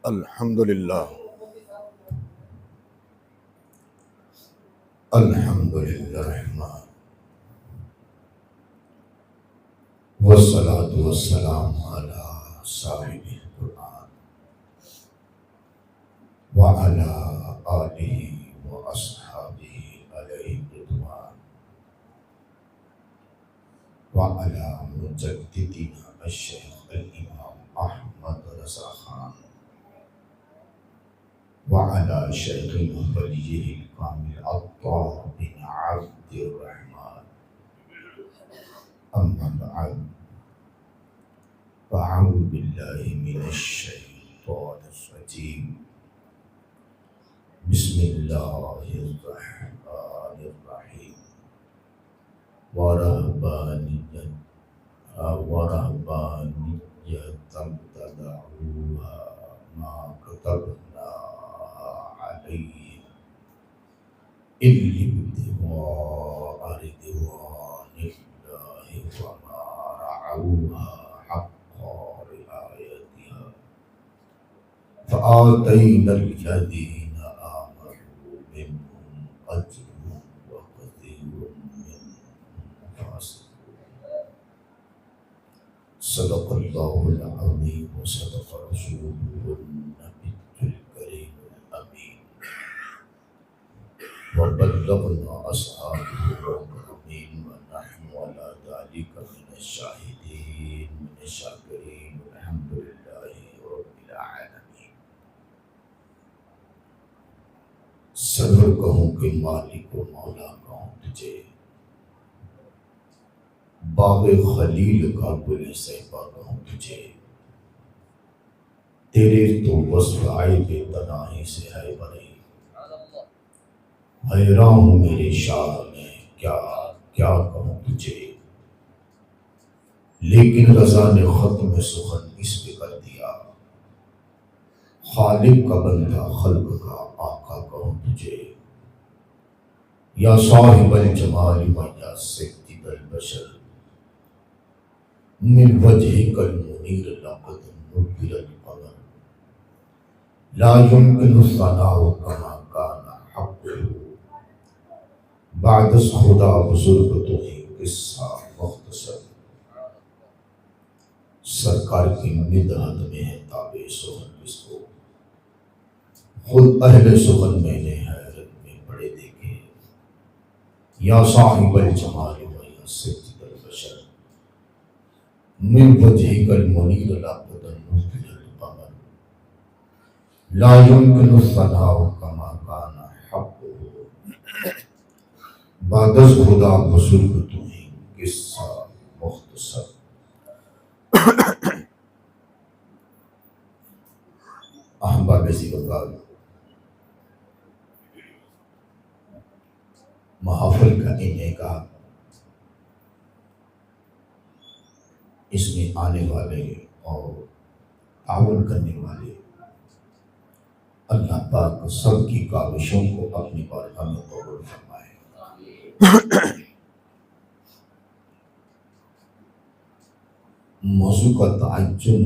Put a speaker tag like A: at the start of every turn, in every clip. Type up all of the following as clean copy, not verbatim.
A: अल्हम्दुलिल्लाह अल्हम्दुलिल्लाह वस्सलातु वस्सलामु अला साहिबिल कुरान व अला आलिहि व अस्हाबिहि अलैहि रिदवान व अला मुजद्दिदिना अश-शेख अल-इमाम अहमद रज़ा खान व अला शेखिना वलिय्यिल कामिल अत्ताह बिन अब्दिर रहमान अम्मा बअद फ़अऊज़ु बिल्लाहि मिनश शैतानिर रजीम बिस्मिल्लाहिर रहमानिर रहीम व रहबानिय्यतम तदऊहा मा कतबना अलैहिम इल्लिब्तिग़ाअ रिदवानिल्लाहि व मा रअऊहा हक़्क़ रिआयतिहा फ़आतैनल लज़ीना आमनू मिनहुम अज्रन व कसीरुम मिनहुम फ़ासिक़ून। सदक़ल्लाहुल अज़ीम व सदक़ रसूलुहुन नबियुल करीमुल अमीन व बल्लग़ना अस्हाबहुल मुकर्रमीन व नहनु अला ज़ालिका मिनश शाहिदीन मिनश शाकिरीन अल्हम्दुलिल्लाहि रब्बिल आलमीन। सबर कहूँ कि मालिक व मौला कहूँ तुझे, बाग़े खलील का गुले सहबा कहूँ तुझे, तेरे तो वस्फ़ आए बेतनाही से है बरी। हैरान हूँ मेरे शाह में क्या क्या कहूँ तुझे, लेकिन रज़ा ने ख़त्म सुखन इस पे कर दिया। खालिक का बंदा खल्क का आका कहूँ तुझे, या साहिबल जमाल व या सय्यिदल बशर मिन वजहिकल मुनीर लक़द नुब्बिरल क़मर ला युमकिनु सनाउ कमा काना हक़्क़ुहु बादस खुदा बुजुर्ग तुही किस्सा मुख्तसर। सरकार की मिदहत में है ताबे सुखन किसको, खुद अहले सुखन मैंने हैरत में पड़े देखे। या साहिबल जमाल व या सय्यिदल बशर मिन वजहिकल मुनीर लक़द नुब्बिरल क़मर ला युमकिनु सनाउ कमा काना हक़्क़ुहु बादस खुदा बुजुर्ग तुही किस्सा मुख्तसर। अहबाब ज़िवकार, महफ़िल का इनेकाद, इसमें आने वाले और ताउन करने वाले अल्लाह पाक सबकी काविशों को अपनी बारगाह में कबूल फरमाए। मौजू का ताज्जुब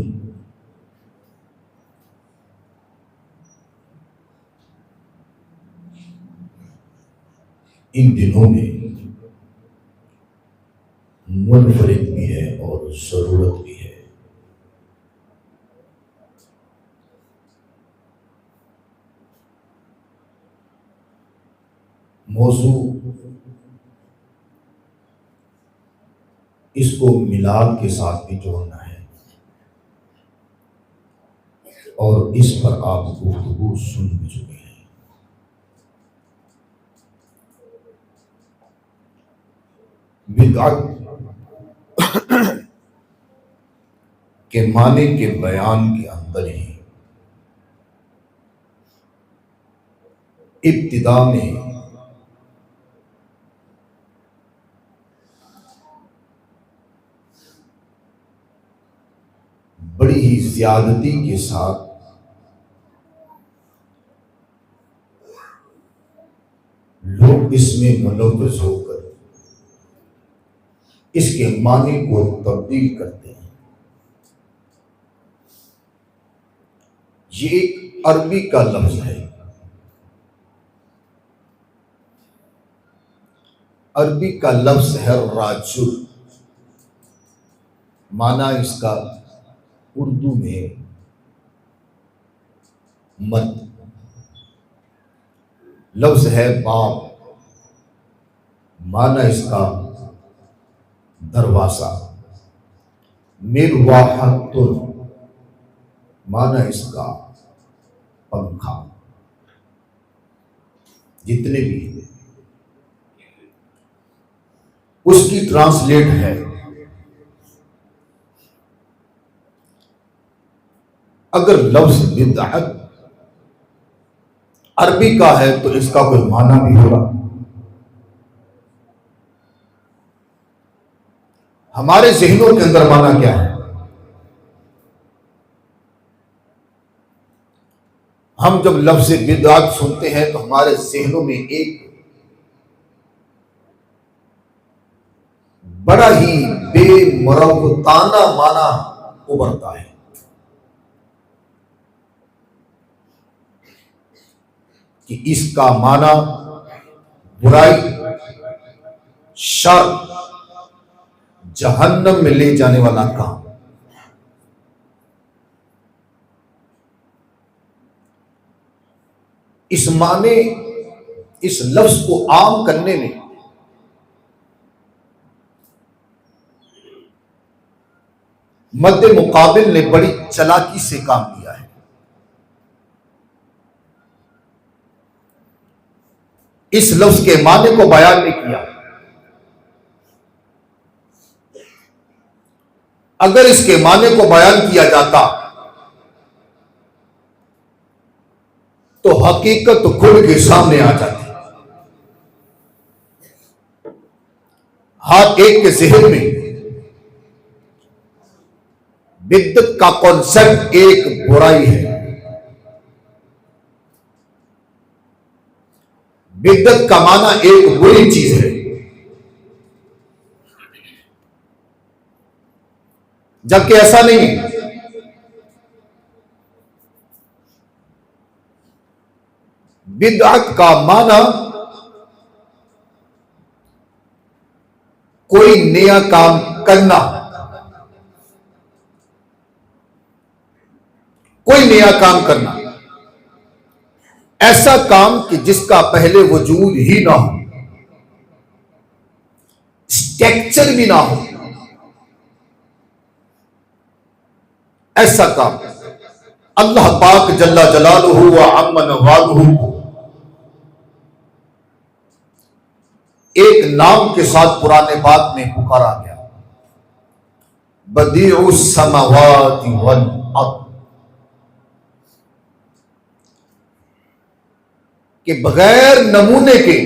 A: इन दिनों में मुनफरिद भी है और ज़रूरत भी है। मौजू इसको मिलाद के साथ भी जोड़ना है और इस पर आप गुफ्तगू सुन भी चुके हैं। बिदअत के माने के बयान के अंदर ही इब्तिदा में बड़ी ही ज्यादती के साथ लोग इसमें मुलव्वज़ होकर इसके माने को तब्दील करते हैं। ये एक अरबी का लफ्ज है। अरबी का लफ्ज है राजुल। माना इसका उर्दू में मर्द। लफ्ज है बाब। माना इसका दरवाजा। मिरवाहतुन माना इसका पंखा। जितने भी उसकी ट्रांसलेट है। अगर लफ्ज बिदअत अरबी का है तो इसका कोई माना भी होगा। हमारे ज़हनों के अंदर माना क्या है? हम जब लफ्ज बिदअत सुनते हैं तो हमारे ज़हनों में एक बड़ा ही बेमुरवताना माना उभरता है कि इसका माना बुराई, शर, जहन्नम में ले जाने वाला काम। इस माने, इस लफ्ज को आम करने में मद्दे मुकाबिल ने बड़ी चालाकी से काम किया है। इस लफ्ज के माने को बयान नहीं किया। अगर इसके माने को बयान किया जाता तो हकीकत खुद के सामने आ जाती। हर एक के ज़हन में बिद्दत का कॉन्सेप्ट एक बुराई है। बिद्दत का माना एक बुरी चीज है। जबकि ऐसा नहीं है। बिदअत का माना कोई नया काम करना, कोई नया काम करना, ऐसा काम कि जिसका पहले वजूद ही ना हो, स्ट्रक्चर भी ना हो, ऐसा काम अल्लाह पाक जल्ला जलालुहु व अम्मा नवालुहु को एक नाम के साथ पुराने पाक में पुकारा गया, बदीउस समावाति वल अर्द, कि बगैर नमूने के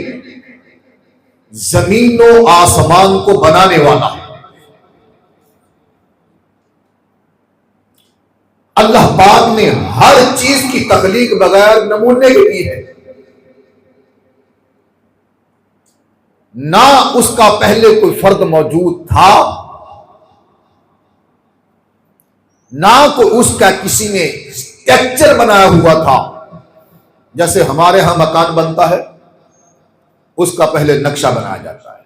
A: जमीनों आसमान को बनाने वाला अल्लाह पाक ने हर चीज की तख्लीक बगैर नमूने के की है। ना उसका पहले कोई फर्द मौजूद था, ना कोई उसका किसी ने स्ट्रक्चर बनाया हुआ था। जैसे हमारे यहां मकान बनता है, उसका पहले नक्शा बनाया जाता है,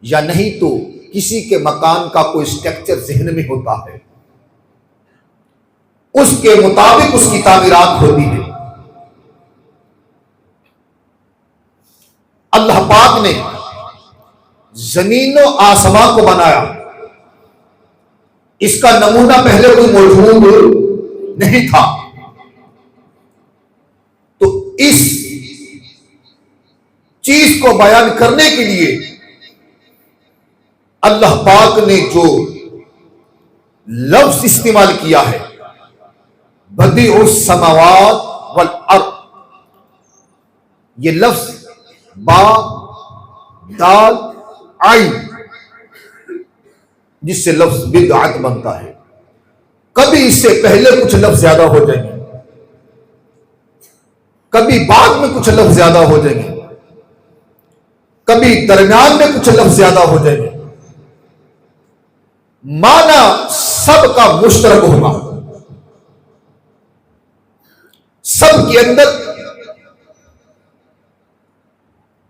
A: या नहीं तो किसी के मकान का कोई स्ट्रक्चर ज़हन में होता है, उसके मुताबिक उसकी तामीरात होती है। अल्लाह पाक ने जमीनों आसमान को बनाया, इसका नमूना पहले कोई मौजूद नहीं था। तो इस चीज को बयान करने के लिए अल्लाह पाक ने जो लफ्ज इस्तेमाल किया है, बदीउस समावात वल अर्द, ये लफ्ज बा दाल आइन, जिससे लफ्ज बिदअत बनता है। कभी इससे पहले कुछ लफ्ज ज्यादा हो जाएंगे, कभी बाद में कुछ लफ्ज ज्यादा हो जाएंगे, कभी दरम्यान में कुछ लफ्ज ज्यादा हो जाएंगे। माना सबका मुश्तरक होगा, सब के अंदर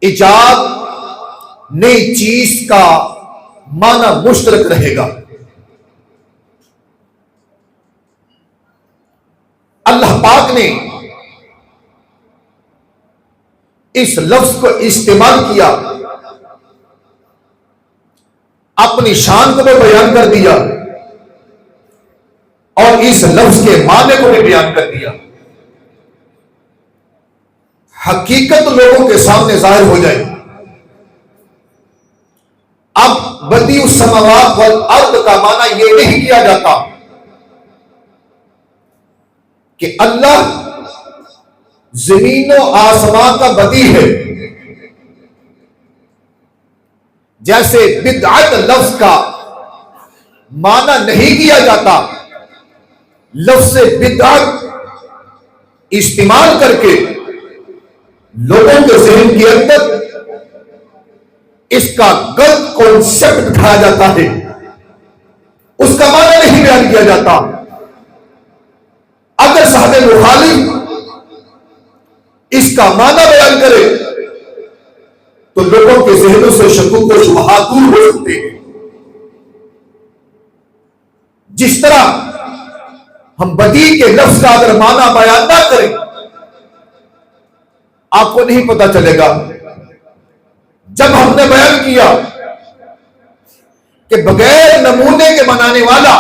A: इजाद नई चीज का माना मुश्तरक रहेगा। अल्लाह पाक ने इस लफ्ज को इस्तेमाल किया, अपनी शान को भी बयान कर दिया और इस लफ्ज के माने को भी बयान कर दिया। हकीकत लोगों के सामने जाहिर हो जाए। अब बदीउस समावात वल अर्द का माना यह नहीं किया जाता कि अल्लाह जमीनों आसमान का बदी है। जैसे बिदअत लफ्ज का माना नहीं किया जाता, लफ्ज से बिदअत इस्तेमाल करके लोगों के जहन के अंदर इसका गलत कॉन्सेप्ट दिखाया जाता है, उसका माना नहीं बयान किया जाता। अगर साहब मुखालिफ इसका माना बयान करे तो लोगों के जहनों से शकूक व शुबहात दूर हो सकते हैं। जिस तरह हम बदी के लफ्ज का अगर माना बयान ना करें, आपको नहीं पता चलेगा। जब हमने बयान किया कि बगैर नमूने के बनाने वाला,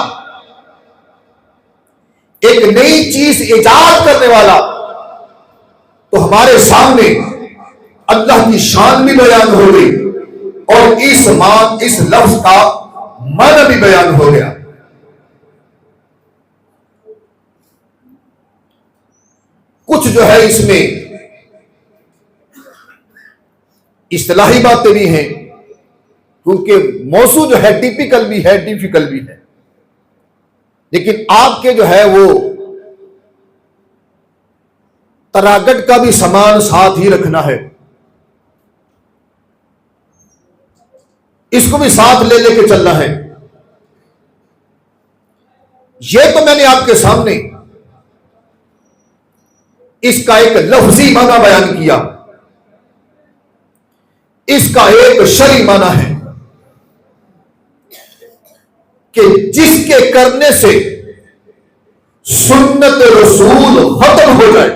A: एक नई चीज इजाद करने वाला, तो हमारे सामने अल्लाह की शान भी बयान हो गई और इस लफ्ज का माना भी बयान हो गया। कुछ जो है इसमें इस्तिलाही बातें भी हैं, क्योंकि मौजू जो है टिपिकल भी है, डिफिकल्ट भी है, लेकिन आपके जो है वो तरागट का भी समान साथ ही रखना है, इसको भी साथ ले लेके चलना है। यह तो मैंने आपके सामने इसका एक लफ्जी माना बयान किया, इसका एक शरई माना है कि जिसके करने से सुन्नत रसूल खत्म हो जाए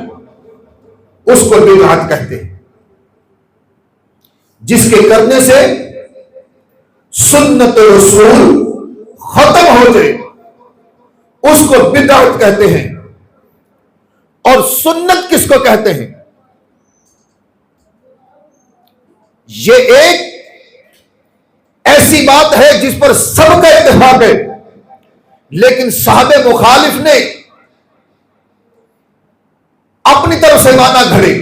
A: उसको बिदअत कहते हैं। जिसके करने से सुन्नत रसूल खत्म हो जाए उसको बिदअत कहते हैं। और सुन्नत किसको कहते हैं? ये एक ऐसी बात है जिस पर सबका इत्तेफाक है, लेकिन साहब मुखालिफ ने अपनी तरफ से माना घड़े।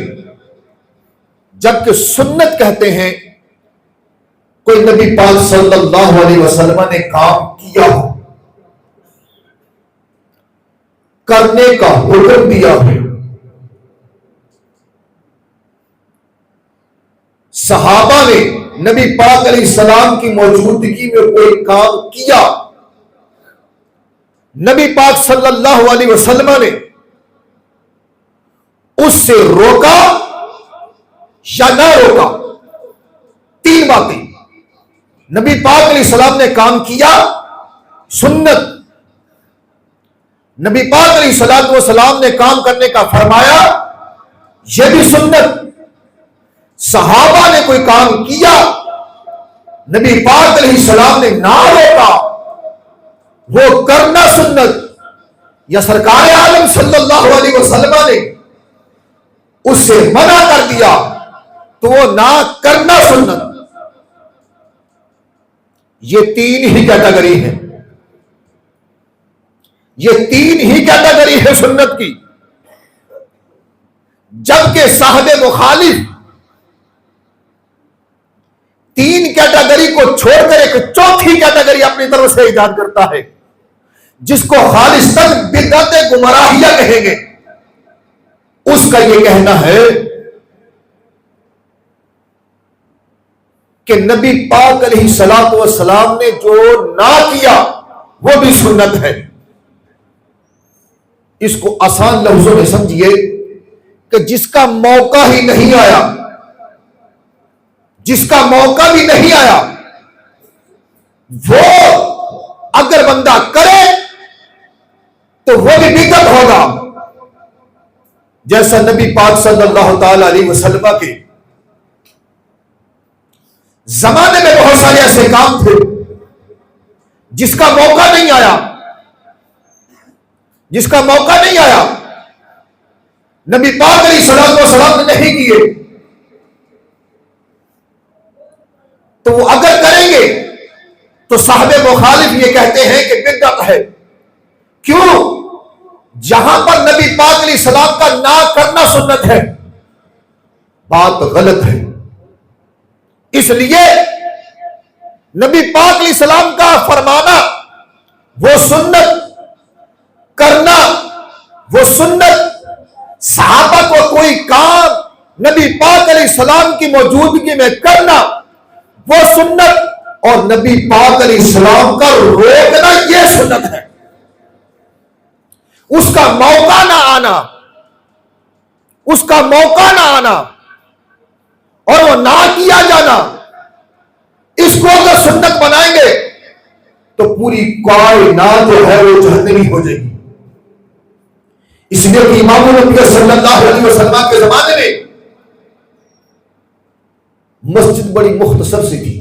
A: जबकि सुन्नत कहते हैं कोई नबी पाक सल्लल्लाहु अलैहि वसल्लम ने काम किया हो, करने का हुक्म दिया हो, सहाबा ने नबी पाक अलैहिस्सलाम की मौजूदगी में कोई काम किया, नबी पाक सल्लल्लाहु अलैहि वसल्लम ने उससे रोका या ना रोका। तीन बातें, नबी पाक अलैहिस्सलाम ने काम किया, सुन्नत, नबी पाक अलैहिस्सलाम ने काम करने का फरमाया, यह भी सुन्नत। सहाबा ने कोई काम किया, नबी पाक अलैहिस्सलाम ने ना रोका, वो करना सुन्नत। या सरकार आलम सल्लल्लाहु अलैहि वसल्लम ने उससे मना कर दिया तो वो ना करना सुन्नत। ये तीन ही कैटेगरी है, ये तीन ही कैटेगरी है सुन्नत की। जबकि साहब मुखालिफ तीन कैटेगरी को छोड़कर एक चौथी कैटेगरी अपनी तरफ से ईजाद करता है, जिसको खालिस्तन बिदअत गुमराहिया कहेंगे। उसका यह कहना है कि नबी पाक अलैहिस्सलातु वस्सलाम ने जो ना किया वो भी सुन्नत है। इसको आसान लफ्जों में समझिए कि जिसका मौका ही नहीं आया, जिसका मौका भी नहीं आया, वो अगर बंदा करे तो वो भी बिदअत होगा। जैसा नबी पाक सल्लल्लाहु ताला अलैहि वसल्लम के जमाने में बहुत सारे ऐसे काम थे जिसका मौका नहीं आया, जिसका मौका नहीं आया, नबी पाक अलैहिस्सलाम ने नहीं किए, तो वो अगर करेंगे तो साहबे मुखालिफ ये कहते हैं कि बिदअत है। क्यों? जहां पर नबी पाक अलैहिस्सलाम का ना करना सुन्नत है, बात गलत है। इसलिए नबी पाक अलैहिस्सलाम का फरमाना वो सुन्नत, करना वो सुन्नत, सहाबा को कोई काम नबी पाक अलैहिस्सलाम की मौजूदगी में करना वो सुन्नत, और नबी पाक अलैहिस्सलाम का रोकना यह सुन्नत है। उसका मौका ना आना, उसका मौका ना आना और वो ना किया जाना, इसको अगर सुन्नत बनाएंगे तो पूरी कायनात जो है वो जहन्नमी हो जाएगी। इसलिए कि इमाम नबी सल्लल्लाहु अलैहि वसल्लम के जमाने में मस्जिद बड़ी मुख्तसर सी थी,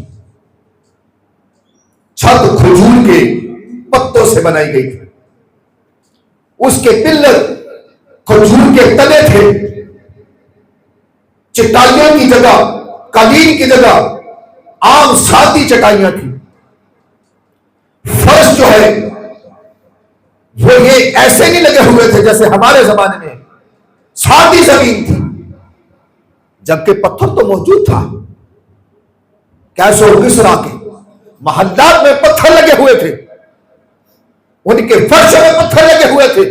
A: छत खजूर के पत्तों से बनाई गई थी, उसके पिल्लर खजूर के तने थे, चटाइयों की जगह, कालीन की जगह आम सादी चटाइयां थी। फर्श जो है वो ये ऐसे नहीं लगे हुए थे जैसे हमारे जमाने में, सादी जमीन थी, जबकि पत्थर तो मौजूद था। कैसो मिस्रा के महल्लात में पत्थर लगे हुए थे, उनके फर्श में पत्थर लगे हुए थे,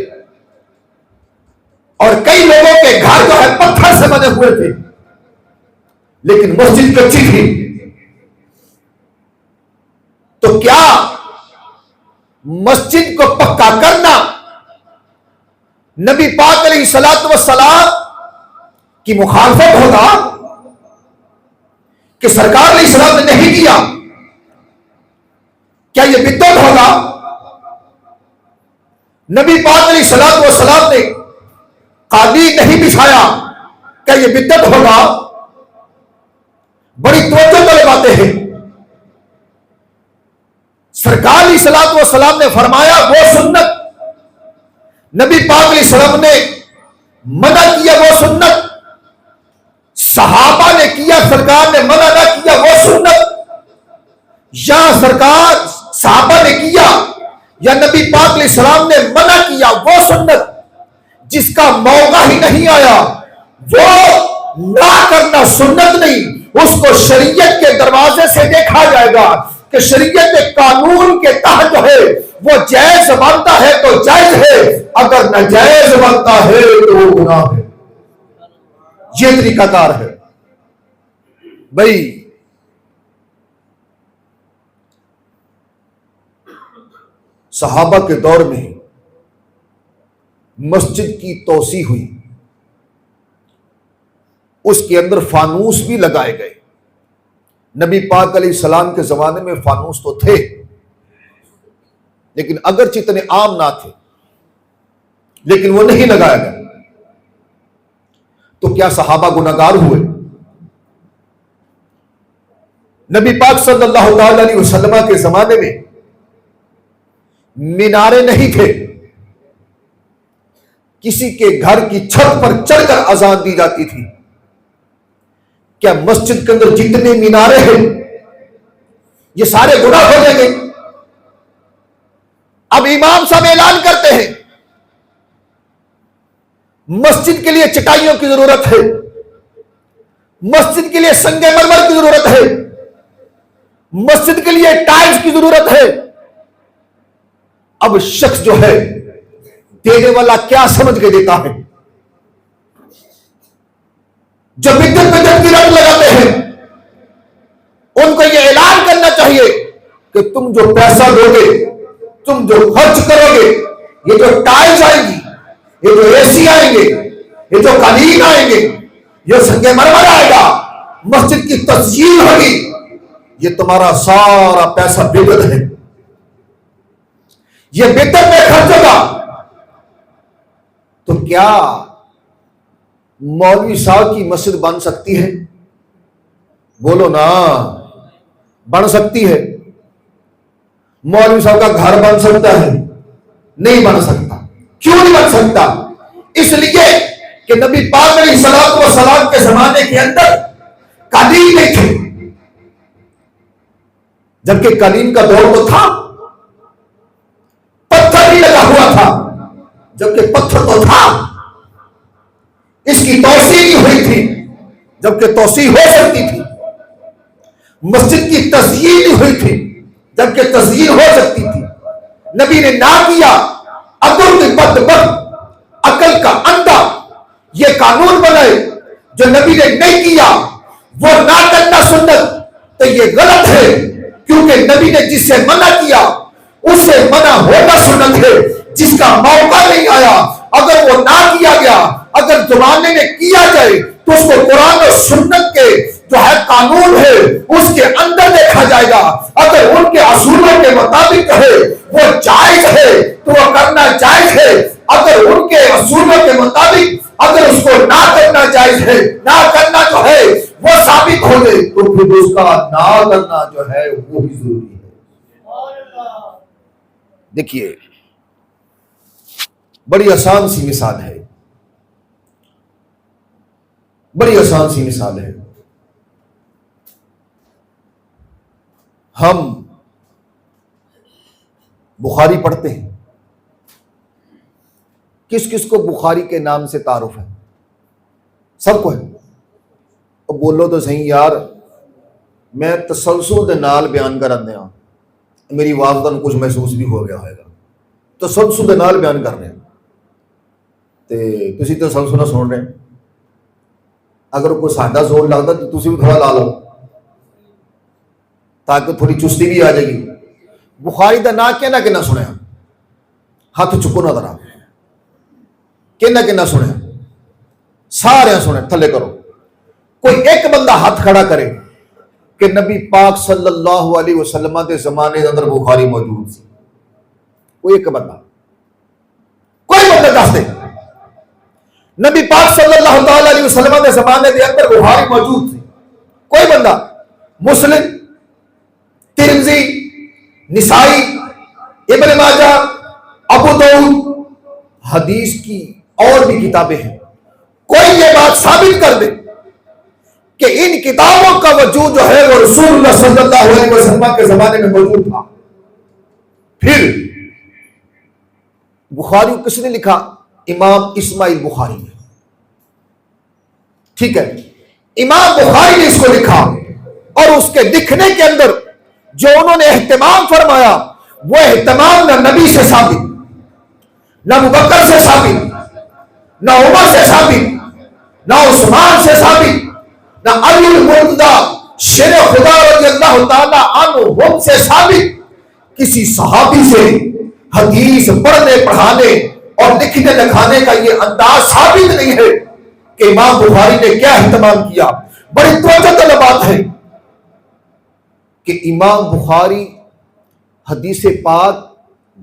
A: और कई लोगों के घर जो है पत्थर से बने हुए थे, लेकिन मस्जिद कच्ची थी। तो क्या मस्जिद को पक्का करना नबी पाक अलैहिस्सलातु वस्सलाम की मुखालफत होगा कि सरकार अलैहिस्सलाम ने नहीं किया? क्या यह बिदअत होगा? नबी पाक अलैहिस्सलातु वस्सलाम ने कालीन नहीं बिछाया, क्या यह बिदअत होगा? बड़ी तवज्जो वाली बातें हैं। सरकार अलैहिस्सलातु वस्सलाम ने फरमाया वो सुन्नत, नबी पाक अलैहिस्सलाम ने मना किया वो सुन्नत, सहाबा ने किया, सरकार ने मना ना किया वो सुन्नत, या सरकार सहाबा ने किया या नबी पाक अलैहिस्सलाम ने मना किया वो सुन्नत, जिसका मौका ही नहीं आया वो ना करना सुन्नत नहीं, उसको शरीयत के दरवाजे से देखा जाएगा कि शरीयत के कानून के तहत जो है वो जायज बनता है तो जायज है, अगर नाजायज बनता है तो वो गुनाह है। ये तरीकाकार है भाई। सहाबा के दौर में मस्जिद की तोसी हुई, उसके अंदर फानूस भी लगाए गए। नबी पाक अलैहिस्सलाम के जमाने में फानूस तो थे, लेकिन अगरचे इतने आम ना थे, लेकिन वो नहीं लगाया गया। तो क्या सहाबा गुनाहगार हुए? नबी पाक सल्लल्लाहु अलैहि वसल्लम के जमाने में मीनारे नहीं थे, किसी के घर की छत पर चढ़कर अजान दी जाती थी। क्या मस्जिद के अंदर जितने मीनारे हैं ये सारे गुनाह हो जाएंगे? अब इमाम साहब ऐलान करते हैं मस्जिद के लिए चटाइयों की जरूरत है, मस्जिद के लिए संगे मरमर की जरूरत है, मस्जिद के लिए टाइल्स की जरूरत है। अब शख्स जो है देने वाला क्या समझ के देता है? जो बिदअत की रट लगाते हैं उनको यह ऐलान करना चाहिए कि तुम जो पैसा दोगे, तुम जो खर्च करोगे, ये जो टाइल्स आएंगी, ये जो एसी आएंगे, ये जो कालीन आएंगे, ये संगे मरमर आएगा, मस्जिद की तस्जील होगी, ये तुम्हारा सारा पैसा बेदद है, ये बेदद में खर्च होगा। तो क्या मौलवी साहब की मस्जिद बन सकती है? बोलो ना, बन सकती है। मौलवी साहब का घर बन सकता है? नहीं बन सकता। क्यों नहीं बन सकता? इसलिए कि नबी पाक अलैहिस्सलातु वस्सलाम के जमाने के अंदर कालीन नहीं थे, जबकि कालीन का दौर तो था। पत्थर भी लगा हुआ था, जबकि पत्थर तो था। इसकी तौसीह नहीं हुई थी, जबकि तौसीह हो सकती थी। मस्जिद की तज़यीन नहीं हुई थी, जबकि तज़यीन हो सकती थी। नबी ने ना किया। अकल का अंधा ये कानून बनाए जो नबी ने नहीं किया, वो ना करना सुन्नत, तो ये गलत है। क्योंकि नबी ने जिससे मना किया उससे मना होना सुन्नत है। जिसका मौका नहीं आया, अगर वो ना किया गया, अगर जमाने में किया जाए, तो उसको कुरान और सुन्नत के जो है कानून है उसके अंदर देखा जाएगा। अगर उनके असूलों के मुताबिक है वो जायज है तो वो करना जायज है। अगर उनके असूलों के मुताबिक अगर उसको ना करना जायज है, ना करना जो है वो साबित हो जाए, तो फिर उसका ना करना जो है वो ही जरूरी है। देखिए, बड़ी आसान सी मिसाल है, बड़ी आसान सी मिसाल है। हम बुखारी पढ़ते हैं। किस किस को बुखारी के नाम से तारुफ है? सबको है। तो बोलो तो सही यार, मैं तसलसल दे नाल बयान कर रहा हूं, मेरी आवाज का कुछ महसूस भी हो गया होगा। तसलसल दे नाल बयान कर रहे हैं ते तुसी तसलसल सुन रहे हैं। अगर कोई साडा जोर लगता तो तुसी भी थोड़ा ला लो, ताकि थोड़ी चुस्ती भी आ जाएगी। बुखारी का ना कहना कि ना सुनया, हाथ चुको ना जरा, कहना कि ना सुनया, सारे सुने, थले करो। कोई एक बंदा हाथ खड़ा करे कि नबी पाक सल्लल्लाहु अलैहि वसल्लम के जमाने के अंदर बुखारी मौजूद थी। कोई एक बंदा, कोई बंदा दस दे नबी पाक सल्लल्लाहु अलैहि वसल्लम के जमाने के अंदर बुखारी मौजूद थी। कोई बंदा, मुस्लिम, तिरमिज़ी, निसाई, इब्न माजा, अबू दाऊद, हदीस की और भी किताबें हैं, कोई ये बात साबित कर दे कि इन किताबों का वजूद जो है वो रसूलुल्लाह सल्लल्लाहु अलैहि वसल्लम के जमाने में मौजूद था। फिर बुखारी किसने लिखा? इमाम इस्माइल बुखारी ने। ठीक है, इमाम बुखारी ने इसको लिखा, और उसके लिखने के अंदर जो उन्होंने एहतमाम फरमाया, वो एहतमाम न नबी से साबित, न अबू बकर से साबित, न उमर से साबित, न उस्मान से साबित, न अली मुर्तदा शेर खुदा रज़ियल्लाहु ताला अन्हुम से साबित, किसी सहाबी से हदीस पढ़ने पढ़ाने और लिखने लिखाने का ये अंदाज साबित नहीं है कि इमाम बुखारी ने क्या एहतमाम किया। बड़ी तवज्जो बात है कि इमाम बुखारी हदीस पाक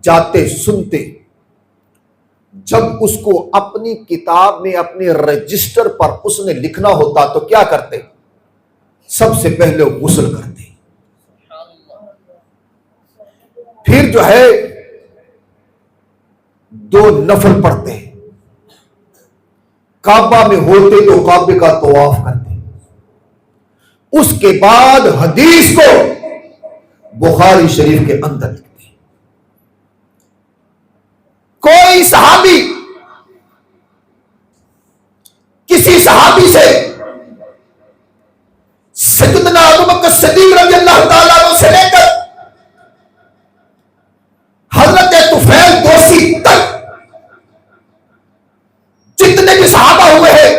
A: जाते सुनते, जब उसको अपनी किताब में अपने रजिस्टर पर उसने लिखना होता तो क्या करते? सबसे पहले गुस्ल करते, फिर जो है 2 नफल पढ़ते, काबा में होते तो काबे का तवाफ करते, उसके बाद हदीस को बुखारी शरीफ के अंदर लिखते। कोई सहाबी किसी सहाबी से सैयदना अबू बकर सिद्दीक रज़ियल्लाहु ताला अन्हु से लेकर हजरत तुफैल दोसी तक जितने भी सहाबा हुए हैं,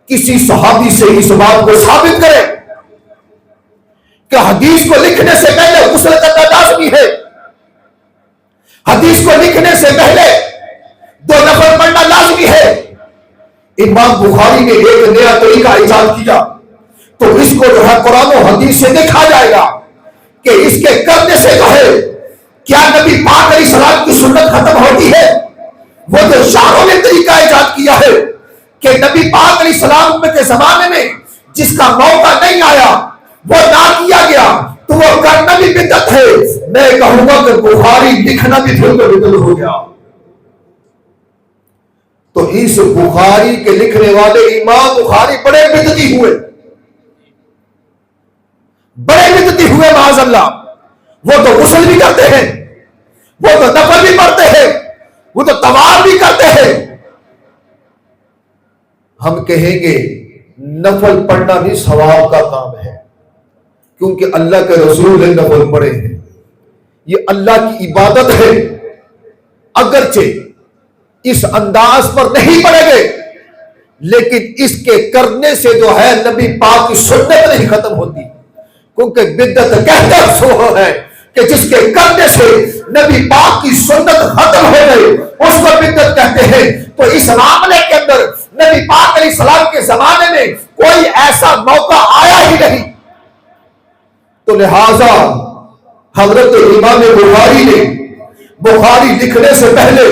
A: किसी सहाबी से इस बात को साबित करे कि हदीस को लिखने से पहले गुस्ल करना लाज़मी है, हदीस को लिखने से पहले 2 नफल पढ़ना लाज़मी है, इमाम बुखारी ने एक नया तरीका इजाद किया, तो इसको जो है कुरान और हदीस से देखा जाएगा कि इसके करने से जो है क्या नबी पाक अलैहिस्सलाम की सुन्नत खत्म होती है। वो जो शारों ने तरीका इजाद किया है कि नबी पाक अलैहिस्सलाम के जमाने में जिसका मौका नहीं आया, वो ना किया गया, तो वो करना भी बिदअत है। मैं कहूंगा कि बुखारी लिखना भी फिर बिदअत हो गया। तो इस बुखारी के लिखने वाले इमाम बुखारी बड़े बिदअती हुए, बड़े बिदअती हुए माज़अल्लाह। वो तो गुस्ल भी करते हैं, वो तो नफल भी पढ़ते हैं, वो तो तवाफ भी करते हैं। हम कहेंगे नफल पढ़ना भी सवाब का काम है, क्योंकि अल्लाह के रसूल ने नफल पढ़े हैं। ये अल्लाह की इबादत है, अगरचे इस अंदाज पर नहीं पड़ेंगे, लेकिन इसके करने से जो है नबी पाक की सुन्नत नहीं खत्म होती। क्योंकि बिदअत कहते सो है कि जिसके करने से नबी पाक की सुन्नत खत्म हो गई, उसको बिदअत कहते हैं। तो इस मामले के अंदर नबी पाक अलैहिस्सलाम के जमाने में कोई ऐसा मौका आया ही नहीं। तो लिहाजा हजरत इमाम बुखारी ने बुखारी लिखने से पहले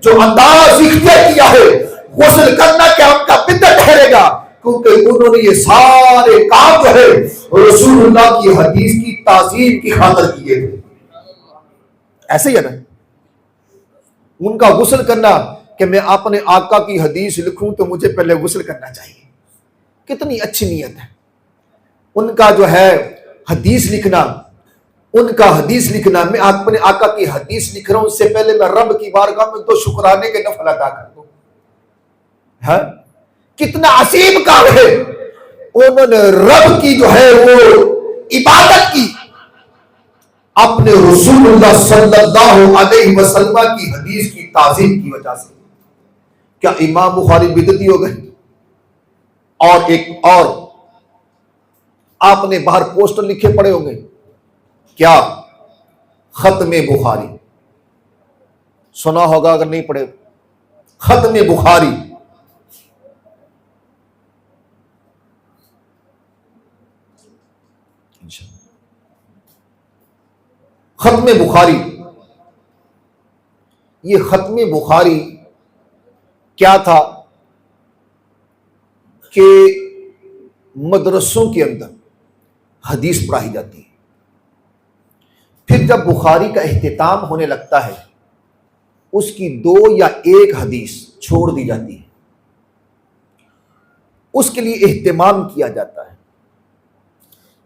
A: जो अंदाज इख्तियार किया है, गुस्ल करना क्या उनका बिदअत ठहरेगा, क्योंकि उन्होंने ये सारे काम जो है रसूलुल्लाह की हदीस की ताज़ीम की खातिर किए थे। ऐसे ही है ना, उनका गुस्ल करना कि मैं अपने आका की हदीस लिखूं तो मुझे पहले गुस्ल करना चाहिए, कितनी अच्छी नीयत है उनका। जो है हदीस लिखना, उनका हदीस लिखना, मैं अपने आका की हदीस लिख रहा हूं, उससे पहले मैं रब की बारगाह में तो शुक्राने के नफल अदा कर दूं। है कितना असीम काम है। उन्होंने रब की जो है वो इबादत की अपने रसूलुल्लाह सल्लल्लाहु अलैहि वसल्लम की हदीस की ताज़ीम की वजह से। क्या इमाम बुखारी बिदअती हो गए? और एक और आपने बाहर पोस्टर लिखे पड़े होंगे, क्या खत्मे बुखारी सुना होगा, अगर नहीं पढ़े खत्मे बुखारी। खत्मे बुखारी, ये खत्मे बुखारी क्या था कि मदरसों के अंदर हदीस पढ़ाई जाती है, फिर जब बुखारी का इख्तिताम होने लगता है, उसकी 2 या 1 हदीस छोड़ दी जाती है। उसके लिए एहतिमाम किया जाता है,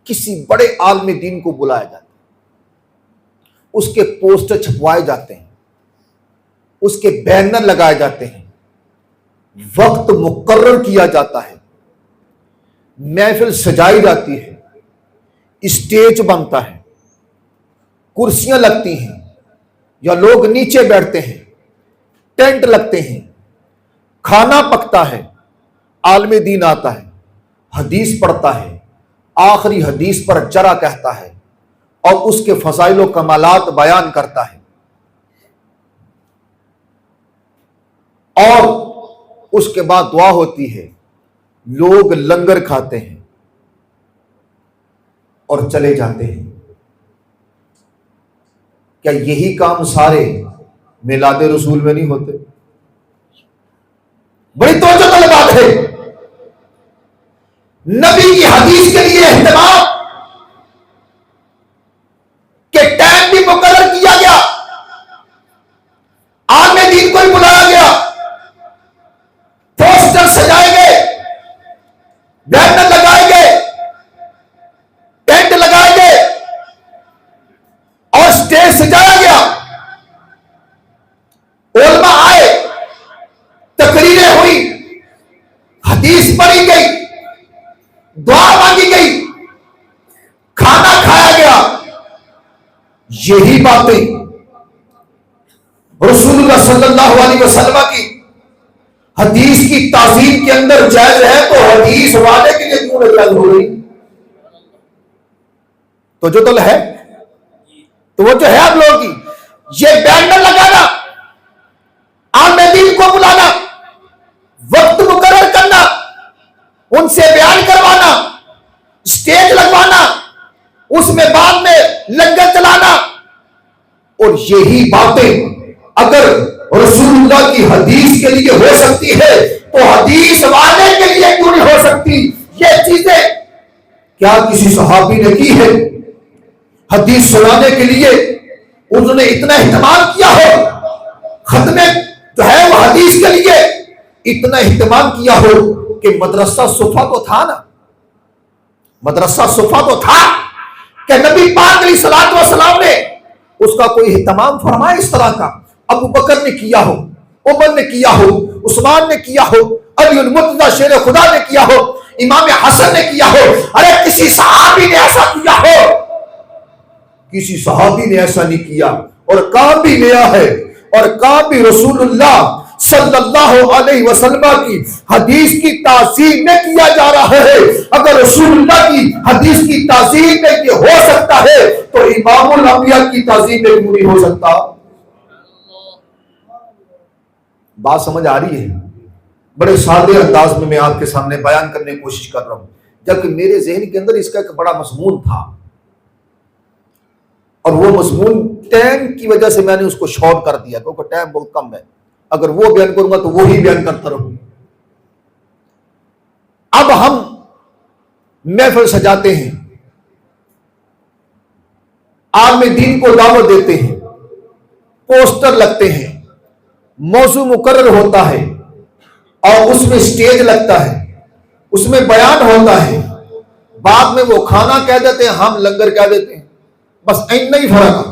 A: किसी बड़े आलिम दीन को बुलाया जाता है, उसके पोस्टर छपवाए जाते हैं, उसके बैनर लगाए जाते हैं, वक्त मुकर्रर किया जाता है, महफिल सजाई जाती है, स्टेज बनता है, कुर्सियां लगती हैं या लोग नीचे बैठते हैं, टेंट लगते हैं, खाना पकता है, आलिम दीन आता है, हदीस पढ़ता है, आखिरी हदीस पर जरा कहता है और उसके फसाइल व कमालात बयान करता है, और उसके बाद दुआ होती है, लोग लंगर खाते हैं और चले जाते हैं। क्या यही काम सारे मिलादे रसूल में नहीं होते? बड़ी तवज्जो वाली बात है। नबी की हदीस के लिए एहतमाम के टाइम भी मुकर्रर किया गया, आलिम दीन को भी बुलाया गया, पोस्टर सजाए गए, बैनर लगाए गए, टेंट लगाए गए और स्टेज सजाया गया। उलमा आए, तकरीरें हुई, हदीस पढ़ी गई, दुआ मांगी गई, खाना खाया गया। यही बातें रसूलुल्लाह सल्लल्लाहु अलैहि वसल्लम की हदीस की ताज़ीम के अंदर जायज है, तो हदीस वाले के लिए क्यों जायज हो रही? तो जो तो है, तो वो जो है आप लोगों की, ये बैनर लगाना, आलिम दीन को बुलाना, वक्त मुकर्रर उनसे बयान करवाना, स्टेज लगवाना, उसमें बाद में लंगर चलाना, और यही बातें अगर रसूलुल्लाह की हदीस के लिए हो सकती है तो हदीस वाले के लिए क्यों नहीं हो सकती? ये चीजें क्या किसी सहाबी ने की है? हदीस सुनाने के लिए उन्होंने इतना इहतमाम किया हो, खत्मे जो है वो हदीस के लिए इतना इहतमाम किया हो कि मदरसा सुफा तो था ना, मदरसा सुफा तो था कि नबी पाक अलैहिस्सलातु वस्सलाम ने उसका कोई इहतमाम फरमाया इस तरह का? अबू बकर ने किया हो, उमर ने किया हो, उस्मान ने किया हो, अली मुर्तजा शेर खुदा ने किया हो, इमाम हसन ने किया हो। अरे किसी सहाबी ने ऐसा किया हो? किसी सहाबी ने ऐसा नहीं किया। और काम भी नया है, और काम भी रसूलुल्लाह सल्लल्लाहु अलैहि वसल्लम की हदीस की ताज़ीम में किया जा रहा है। अगर रसूलुल्लाह की हदीस की ताज़ीम में ये हो सकता है तो इमामुल अंबिया की ताज़ीम में क्यों नहीं हो सकता? बात समझ आ रही है? बड़े सादे अंदाज में मैं आपके सामने बयान करने की कोशिश कर रहा हूं, जबकि मेरे ज़हन के अंदर इसका एक बड़ा मज़मून था, और वो मज़मून टाइम की वजह से मैंने उसको शॉर्ट कर दिया, क्योंकि टाइम बहुत कम है। अगर वो बयान करूंगा तो वो ही बयान करता रहूं। अब हम महफिल सजाते हैं, आलम दीन को दावत देते हैं, पोस्टर लगते हैं, मौजू मुकर्रर होता है, और उसमें स्टेज लगता है, उसमें बयान होता है, बाद में वो खाना कह देते हैं, हम लंगर कह देते हैं। बस इतना ही फर्क है,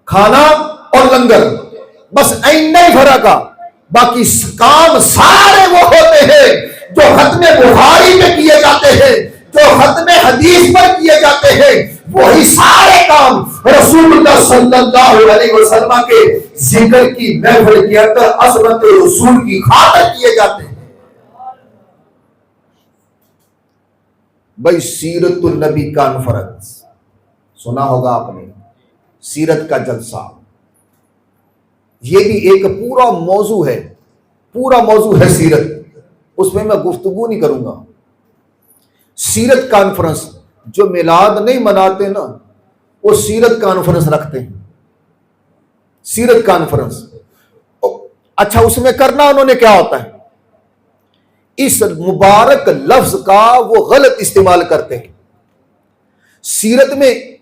A: खाना और लंगर, बस इतना ही फर्क है। बाकी काम सारे वो होते हैं जो खत्मे बुखारी में किए जाते हैं, जो खत्मे हदीस पर किए जाते हैं। वही सारे काम रसूलुल्लाह सल्लल्लाहु अलैहि वसल्लम के जिक्र की महफिल के अंदर अज़मत रसूल की खातिर किए जाते हैं। भाई सीरतुन नबी कॉन्फ्रेंस सुना होगा आपने, सीरत का जलसा, ये भी एक पूरा मौजू है, पूरा मौजू है सीरत। उसमें मैं गुफ्तगू नहीं करूंगा। सीरत कॉन्फ्रेंस, जो मिलाद नहीं मनाते ना, वो सीरत कॉन्फ्रेंस रखते हैं, सीरत कॉन्फ्रेंस। अच्छा, उसमें करना उन्होंने क्या होता है? इस मुबारक लफ्ज का वो गलत इस्तेमाल करते हैं। सीरत में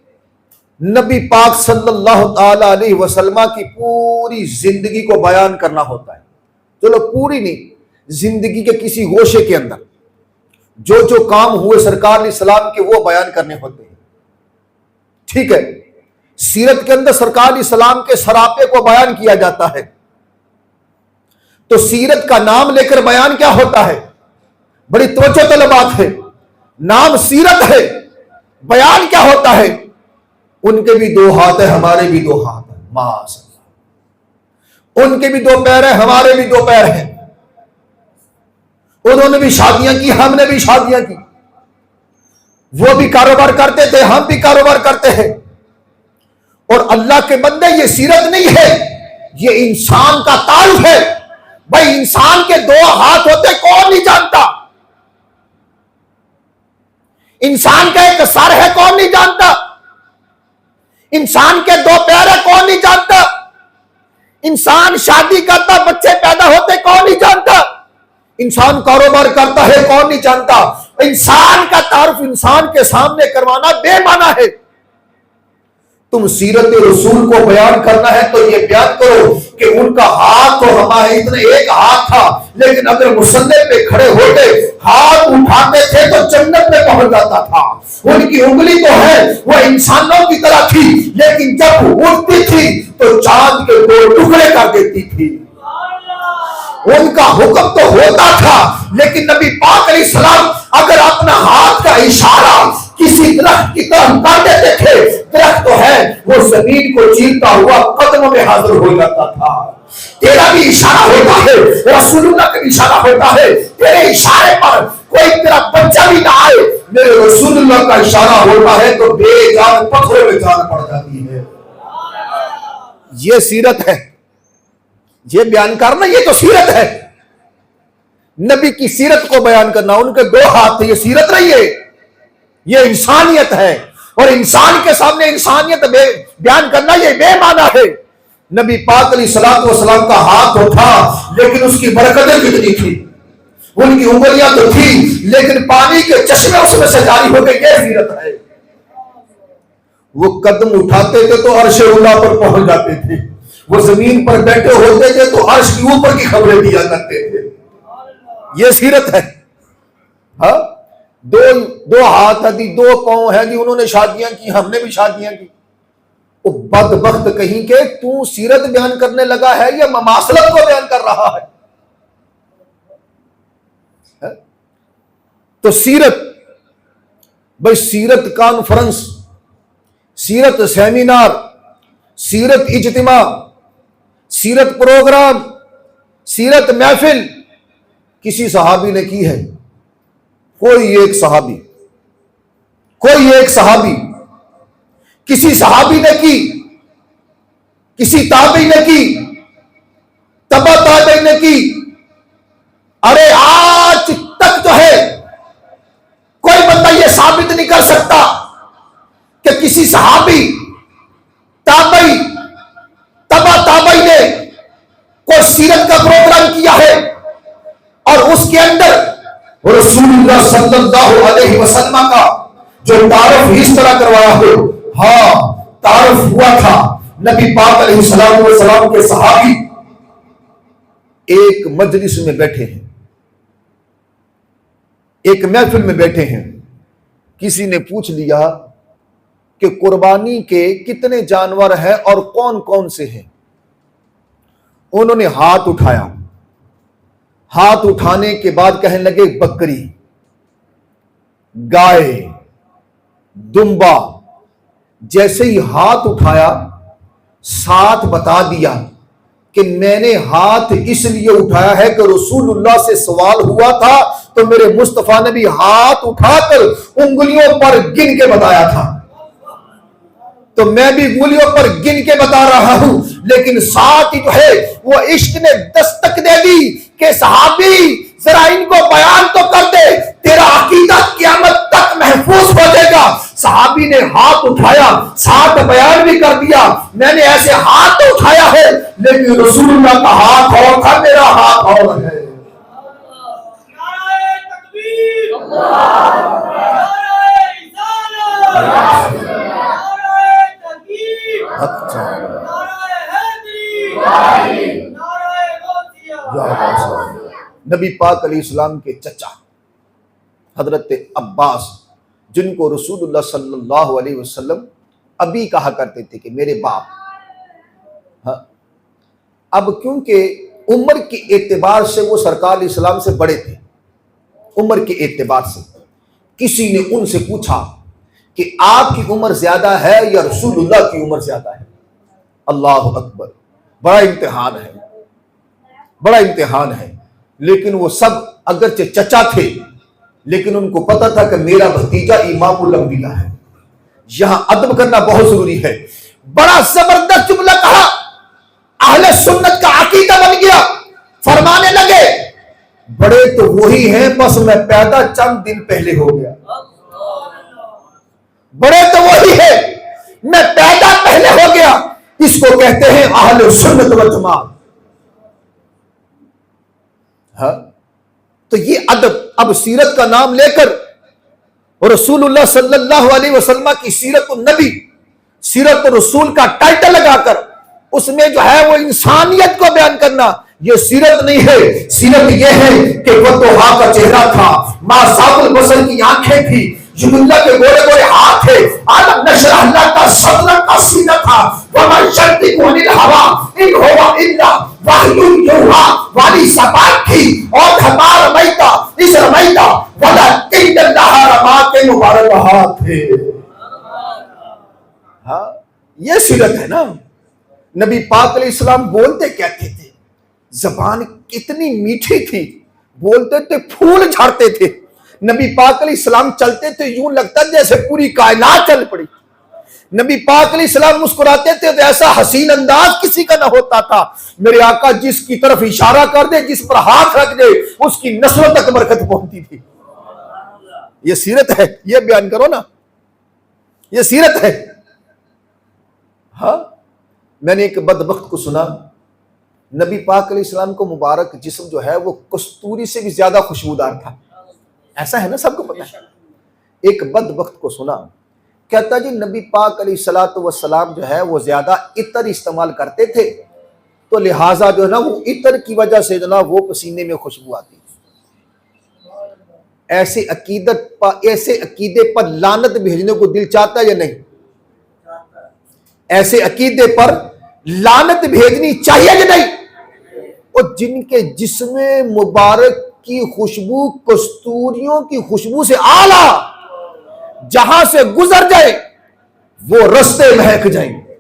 A: नबी पाक सल्लल्लाहु अलैहि वसल्लम की पूरी जिंदगी को बयान करना होता है। चलो पूरी नहीं, जिंदगी के किसी गोशे के अंदर जो जो काम हुए सरकार ने सलाम के वो बयान करने होते हैं। ठीक है, सीरत के अंदर सरकार सलाम के सरापे को बयान किया जाता है। तो सीरत का नाम लेकर बयान क्या होता है? बड़ी तवज्जो तलब बात है। नाम सीरत है, बयान क्या होता है? उनके भी दो हाथ है, हमारे भी दो हाथ है, माशाअल्लाह। उनके भी दो पैर है, हमारे भी दो पैर हैं। उन्होंने भी शादियां की, हमने भी शादियां की। वो भी कारोबार करते थे, हम भी कारोबार करते हैं। और अल्लाह के बंदे, ये सीरत नहीं है, ये इंसान का तारुफ है। भाई इंसान के दो हाथ होते कौन नहीं जानता? इंसान का एक सर है कौन नहीं जानता? इंसान के दो पैर है कौन नहीं जानता? इंसान शादी करता, बच्चे पैदा होते कौन नहीं जानता? इंसान कारोबार करता है कौन नहीं जानता? इंसान का तारुफ इंसान के सामने करवाना बेमाना है। तुम सीरत रसूल को बयान करना है तो ये बयान करो कि उनका हाथ तो हमारे इतना एक हाथ था, लेकिन अगर मुसल्ले पे खड़े होते हाथ उठाते थे तो जन्नत में पहुंच जाता था। उनकी उंगली तो है वो इंसानों की तरह थी, लेकिन जब उठती थी तो चांद के दो टुकड़े कर देती थी। उनका हुक्म तो होता था, लेकिन नबी पाक अलैहिस्सलाम अगर अपना हाथ का इशारा किसी दरख्त की तरफ कर देते थे, दरख्त तो है वो जमीन को चीरता हुआ कदमों में हाजिर हो जाता था। तेरा भी इशारा होता है, रसूलुल्लाह का इशारा होता है, तेरे इशारे पर कोई तेरा बच्चा भी ना आए, मेरे रसूलुल्लाह का इशारा होता है तो बेजान पत्थरों में जान पड़ जाती है। ये सीरत है, ये बयान करना, ये तो सीरत है। नबी की सीरत को बयान करना, उनके 2 हाथ थे, ये सीरत नहीं है, ये इंसानियत है। और इंसान के सामने इंसानियत बयान करना ये बेमाना है। नबी पाक अलैहिस्सलातु वस्सलाम का हाथ उठा, लेकिन उसकी बरकतें कितनी थी। उनकी उंगलियां तो थी, लेकिन पानी के चश्मे उसमें से जारी हो गए। ये सीरत है। वो कदम उठाते थे तो अर्शे उला पर पहुंच जाते थे। वो जमीन पर बैठे होते थे तो अर्श के ऊपर की खबरें दिया करते थे। ये सीरत है। हाँ, दो हाथ है जी, 2 पांव है जी, उन्होंने शादियां की, हमने भी शादियां की। वो बदबख्त कहीं के, तू सीरत बयान करने लगा है या ममासलत को बयान कर रहा है? तो सीरत भाई, सीरत कॉन्फ्रेंस, सीरत सेमिनार, सीरत इज्तिमा, सीरत प्रोग्राम, सीरत महफिल किसी सहाबी ने की है? कोई एक सहाबी किसी सहाबी ने की, किसी ताबी ने की, तबा ताबी ने की। अरे आज तक जो है कोई बंदा यह साबित नहीं कर सकता कि किसी सहाबी, ताबई, तबा ताबई ने कोई सीरत का प्रोग्राम किया है और उसके अंदर रसूलुल्लाह सल्लल्लाहु अलैहि वसल्लम का जो तारफ इस तरह करवाया हो। हाँ, तारफ हुआ था। नबी पाक अलैहिस्सलातु वस्सलाम के सहाबी एक मजलिस में बैठे हैं, एक महफिल में बैठे हैं। किसी ने पूछ लिया कि कुर्बानी के कितने जानवर हैं और कौन कौन से हैं। उन्होंने हाथ उठाया। हाथ उठाने के बाद कहने लगे बकरी, गाय, दुम्बा। जैसे ही हाथ उठाया, साथ बता दिया कि मैंने हाथ इसलिए उठाया है कि रसूलुल्लाह से सवाल हुआ था तो मेरे मुस्तफा ने भी हाथ उठाकर उंगलियों पर गिन के बताया था, तो मैं भी उंगलियों पर गिन के बता रहा हूं। लेकिन साथ ही जो है वो इश्क ने दस्तक दे दी कि सहाबी जरा इनको बयान तो कर दे, तेरा अकीदा क़यामत तक महफूज हो जाएगा। सहाबी ने हाथ उठाया, साथ बयान भी कर दिया, मैंने ऐसे हाथ तो उठाया है, लेकिन रसूलुल्लाह का हाथ और था, मेरा हाथ और है। नबी पाक अलैहिस्सलाम के चचा हजरत अब्बास, जिनको रसूलुल्लाह सल्लल्लाहु अलैहि वसल्लम अभी कहा करते थे कि मेरे बाप। हाँ, अब क्योंकि उम्र के एतबार से वो सरकार इस्लाम से बड़े थे, उम्र के एतबार से किसी ने उनसे पूछा कि आपकी उम्र ज्यादा है या रसूलुल्लाह की उम्र ज्यादा है? अल्लाह अकबर, बड़ा इम्तिहान है, बड़ा इम्तिहान है। लेकिन वो सब अगरचे चचा थे, लेकिन उनको पता था कि मेरा भतीजा इमामुल अंबिया है। यहां अदब करना बहुत जरूरी है। बड़ा जबरदस्त जुमला कहा, अहले सुन्नत का अकीदा बन गया। फरमाने लगे बड़े तो वही हैं, बस मैं पैदा चंद दिन पहले हो गया। बड़े तो वही है, मैं पैदा पहले हो गया। इसको कहते हैं अहले सुन्नत वल जमात। हाँ, तो ये अदब। अब सीरत का नाम लेकर और रसूलुल्लाह सल्लल्लाहु अलैहि वसल्लम की सीरत नबी, सीरत रसूल का टाइटल लगाकर उसमें जो है वो इंसानियत को बयान करना, ये सीरत नहीं है। सीरत ये है कि वतोहा का चेहरा था, मां साबुल बसर की आंखें थी, जुमुल्ला के गोरे गोरे हाथ थे, आलम नशरह अल्लाह का सदर का सीना था। वमा यंतिकु अनिल हवा इन हुवा इल्ला वहयुन यूहा वाली सबात थी। और हमारा रमैता इस रमैता वला इल्लल्लाह रमा के मुबारक हाथ थे। हाँ, ये सीरत है ना। नबी पाक अलैहिस्सलाम बोलते कहते थे, जबान कितनी मीठी थी, बोलते थे फूल झड़ते थे। नबी पाक अलैहिस्सलाम चलते थे यूं लगता जैसे पूरी कायनात चल पड़ी। नबी पाक अलैहिस्सलाम मुस्कुराते थे तो ऐसा हसीन अंदाज किसी का ना होता था। मेरे आका जिसकी तरफ इशारा कर दे, जिस पर हाथ रख दे, उसकी नस्लों तक बरकत पहुंचती थी। ये सीरत है, ये बयान करो ना, ये सीरत है। हाँ, मैंने एक बदबख्त को सुना, नबी पाक अलैहिस्सलाम को मुबारक जिस्म जो है वो कस्तूरी से भी ज्यादा खुशबूदार था। ऐसा है ना, सबको पता है। एक बदबख्त को सुना, कहता जी नबी पाक अलैहिस्सलातु वस्सलाम जो है वो ज्यादा इतर इस्तेमाल करते थे, तो लिहाजा जो है ना वो इतर की वजह से जो ना वो पसीने में खुशबू आती थी। ऐसे अकीदे पर लानत भेजने को दिल चाहता है या नहीं? ऐसे अकीदे पर लानत भेजनी चाहिए या नहीं? और जिनके जिस्म मुबारक की खुशबू कस्तूरियों की खुशबू से आला, जहां से गुजर जाए वो रास्ते महक जाएंगे।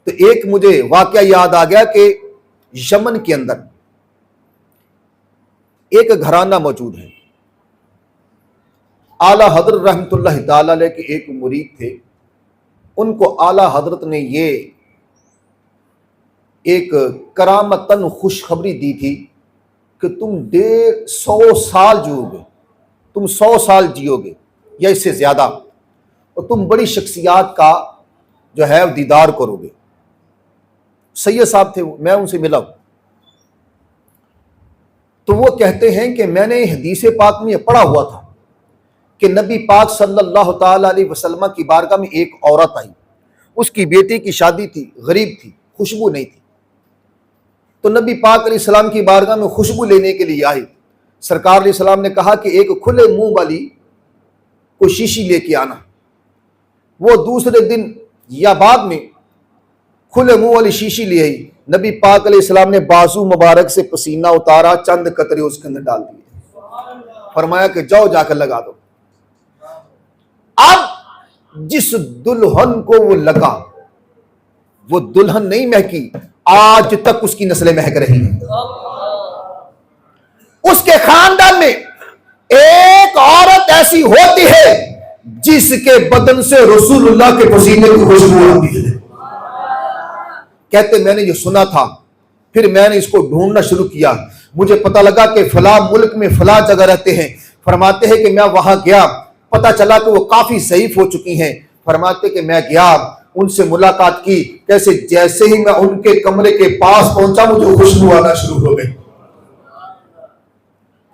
A: तो एक मुझे वाकया याद आ गया कि यमन के अंदर एक घराना मौजूद है। आला हजरत रहमतुल्लाह ताला अलैह के एक मुरीद थे, उनको आला हजरत ने ये एक करामतन खुशखबरी दी थी कि तुम 150 साल जियोगे, तुम 100 साल जियोगे या इससे ज्यादा, और तुम बड़ी शख्सियात का जो है दीदार करोगे। सैयद साहब थे, मैं उनसे मिला, तो वो कहते हैं कि मैंने हदीस पाक में पढ़ा हुआ था कि नबी पाक सल्लल्लाहु ताला अलैहि वसल्लम की बारगाह में एक औरत आई, उसकी बेटी की शादी थी, गरीब थी, खुशबू नहीं थी। तो नबी पाक अलैहिस्सलाम की बारगाह में खुशबू लेने के लिए आई। सरकार अलैहिस्सलाम ने कहा कि एक खुले मुंह वाली कोई शीशी लेके आना। वो दूसरे दिन या बाद में खुले मुंह वाली शीशी ले आई। नबी पाक अलैहिस्सलाम ने बाजू मुबारक से पसीना उतारा, चंद कतरे उसके अंदर डाल दिए, फरमाया कि जाओ जाकर लगा दो। अब जिस दुल्हन को वो लगा, वो दुल्हन नहीं महकी, आज तक उसकी नस्लें महक रही हैं। उसके खानदान में एक औरत ऐसी होती है जिसके बदन से रसूलुल्लाह के पसीने की खुशबू आती है। कहते मैंने ये सुना था, फिर मैंने इसको ढूंढना शुरू किया, मुझे पता लगा कि फला मुल्क में फला जगह रहते हैं। फरमाते हैं कि मैं वहां गया, पता चला कि वो काफी ज़ईफ हो चुकी हैं। फरमाते कि मैं गया, उनसे मुलाकात की, कैसे जैसे ही मैं उनके कमरे के पास पहुंचा मुझे खुशबू आना शुरू हो गई।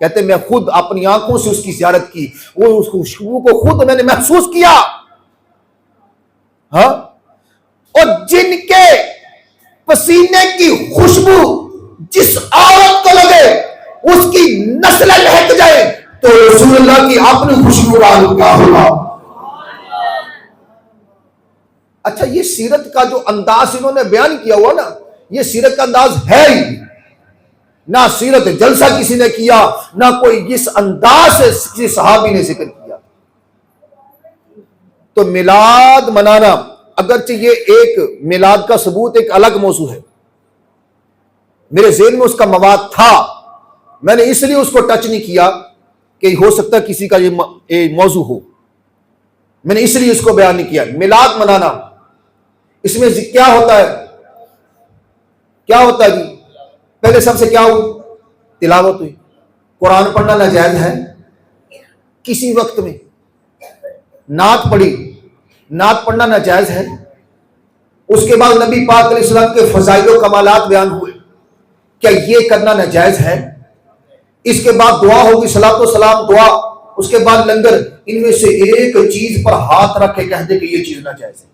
A: कहते मैं खुद अपनी आंखों से उसकी ज़ियारत की, वो उस खुशबू को खुद मैंने महसूस किया। हाँ, और जिनके पसीने की खुशबू जिस औरत को लगे उसकी नस्लें महक जाए, तो रसूलुल्लाह की अपनी खुशबू का क्या होगा। अच्छा, ये सीरत का जो अंदाज इन्होंने बयान किया हुआ ना, ये सीरत का अंदाज है ही ना। सीरत जलसा किसी ने किया ना, कोई इस अंदाज से किसी सहाबी ने जिक्र किया। तो मिलाद मनाना, अगरचे ये एक मिलाद का सबूत एक अलग मौजू है, मेरे ज़हन में उसका मवाद था, मैंने इसलिए उसको टच नहीं किया कि हो सकता है किसी का ये मौजू हो, मैंने इसलिए इसको बयान नहीं किया। मिलाद मनाना, इसमें क्या होता है, क्या होता है जी? पहले सबसे क्या हुई? तिलावत हुई। कुरान पढ़ना नाजायज है किसी वक्त में? नात पढ़ी, नात पढ़ना नाजायज है। उसके बाद नबी पाक अलैहिस्सलाम के फज़ाइल व कमालात बयान हुए, क्या ये करना नाजायज है? इसके बाद दुआ होगी, सलातो सलाम दुआ, उसके बाद लंगर। इनमें से एक चीज पर हाथ रख के कह दे कि ये चीज नाजायज है,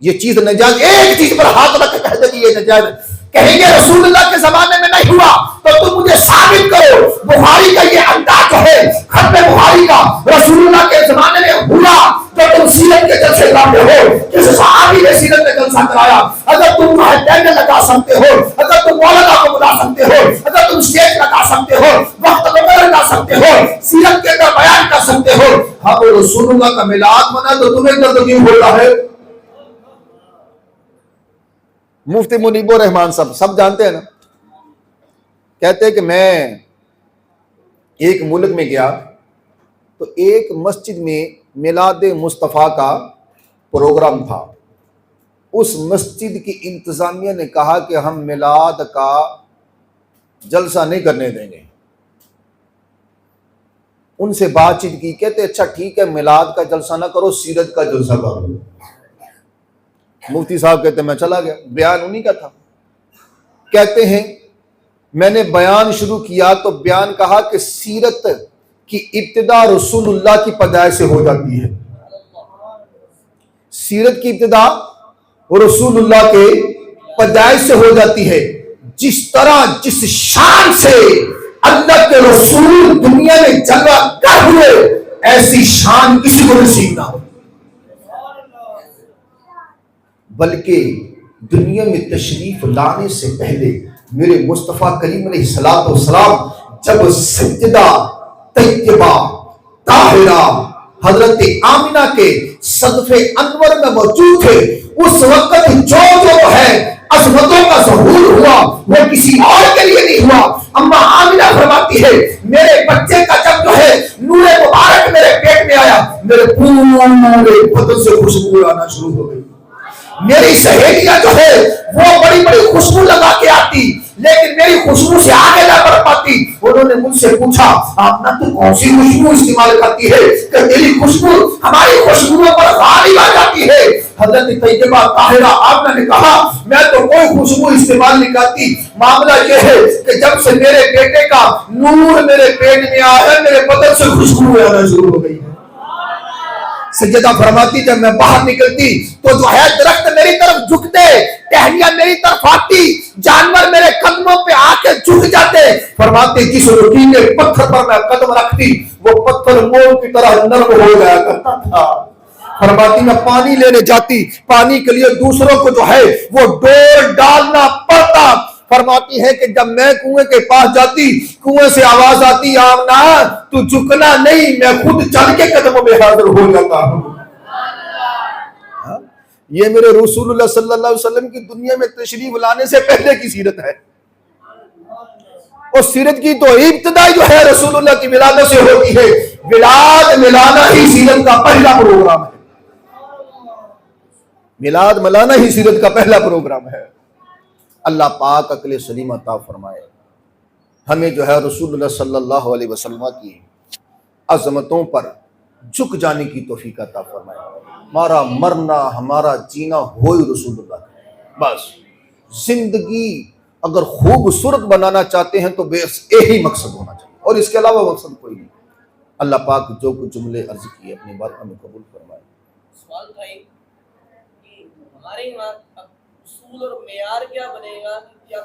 A: ये चीज नाजायज, एक चीज पर हाथ रख के कह दे कि ये नाजायज है। कहेंगे रसूलुल्लाह के जमाने में नहीं हुआ, तो तुम मुझे साबित करो। बुखारी का ये अंदाज है, खत्म बुखारी का, रसूलुल्लाह के जमाने में हुआ, तो तुम सीरत के जलसे लाते हो, किस सहाबी ने सीरत का जलसा कराया? अगर तुम वहां टेंट लगा सकते हो, अगर तुम मौलाना को बुला सकते हो, अगर तुम स्टेज लगा सकते हो, वक्त वगैरह लगा सकते हो, सीरत के अंदर बयान कर सकते हो, हाँ वो रसूलुल्लाह का मिलाद मना तो तुम्हें दर्द क्यों होता है? मुफ्ती मुनीबुर रहमान साहब सब जानते हैं ना, कहते हैं कि मैं एक मुल्क में गया तो एक मस्जिद में मिलाद मुस्तफ़ा का प्रोग्राम था। उस मस्जिद की इंतज़ामिया ने कहा कि हम मिलाद का जलसा नहीं करने देंगे। उनसे बातचीत की, कहते अच्छा ठीक है, मिलाद का जलसा ना करो, सीरत का जलसा करो। मुफ्ती साहब कहते मैं चला गया, बयान उन्हीं का था। कहते हैं मैंने बयान शुरू किया तो बयान कहा कि सीरत की इब्तिदा रसूलुल्लाह की पैदाइश से हो जाती है। सीरत की इब्तिदा रसूलुल्लाह के पैदाइश से हो जाती है। जिस तरह जिस शान से अल्लाह के रसूल दुनिया में जलवा कर हुए, ऐसी शान किसी को नसीब ना हो। बल्कि दुनिया में तशरीफ लाने से पहले मेरे मुस्तफ़ा करीम अलैहिस्सलाम जब सज्जदा तैयबा ताहिरा हजरत आमिना के सदफे अनवर में मौजूद थे, उस वक्त जो है अजमतों का ज़हूर हुआ वो किसी और के लिए नहीं हुआ। अम्मा आमिना फरमाती है मेरे बच्चे का जब जो है नूरे मुबारक मेरे पेट में आया, मेरे पूरे बदन से खुशबू आना शुरू हो गई। मेरी सहेलियां जो है वो बड़ी बड़ी खुशबू लगा के आती, लेकिन मेरी खुशबू से आगे ना बढ़ पाती। उन्होंने मुझसे पूछा आपना तू कौन सी खुशबू इस्तेमाल करती है, कि तेरी खुशबू हमारी खुशबुओं पर गालिब आ जाती है। हजरत तैयबा ताहिरा आपने ने कहा मैं तो कोई खुशबू इस्तेमाल नहीं करती, मामला यह है कि जब से मेरे बेटे का नूर मेरे पेट में आया है, मेरे बदन से खुशबू आना शुरू हो गई। सज्जदा फरमाती जब मैं बाहर निकलती तो जो है दरख्त मेरी तरफ झुकते, टहनियां मेरी तरफ आती, जानवर मेरे कदमों पे आके झुक जाते। फरमाते जिस रुकीले पत्थर पर मैं कदम रखती वो पत्थर मोम की तरह नरम हो जाया करता था। फरमाती मैं पानी लेने जाती, पानी के लिए दूसरों को जो है वो डोर डालना पड़ता। फरमाती है कि जब मैं कुएं के पास जाती, कुएं से आवाज आती आमना तू झुकना नहीं, मैं खुद चल के कदमों में हाजिर हो जाता हूं। ये मेरे रसूलुल्लाह सल्लल्लाहु अलैहि वसल्लम की दुनिया में तशरीफ लाने से पहले की सीरत है। और सीरत की तो इब्तिदा जो है रसूलुल्लाह की विलादत से होती है। विलाद मिलाना ही सीरत का पहला प्रोग्राम है। मिलाद मिलाना ही सीरत का पहला प्रोग्राम है। अल्लाह पाक अक्ल सलीम अता फरमाए, हमें जो है रसूलुल्लाह सल्लल्लाहु अलैहि वसल्लम की अजमतों पर झुक जाने की तौफीक अता फरमाए। हमारा मरना हमारा जीना हो ही रसूलुल्लाह, बस जिंदगी अगर खूबसूरत बनाना चाहते हैं तो बस यही मकसद होना चाहिए और इसके अलावा मकसद कोई नहीं। अल्लाह पाक जो कुछ जुमले अर्ज किए अपनी बात हमें कबूल फरमाए।
B: सवाल था कि हमारे यहाँ उसूल और मेयार क्या बनेगा कि क्या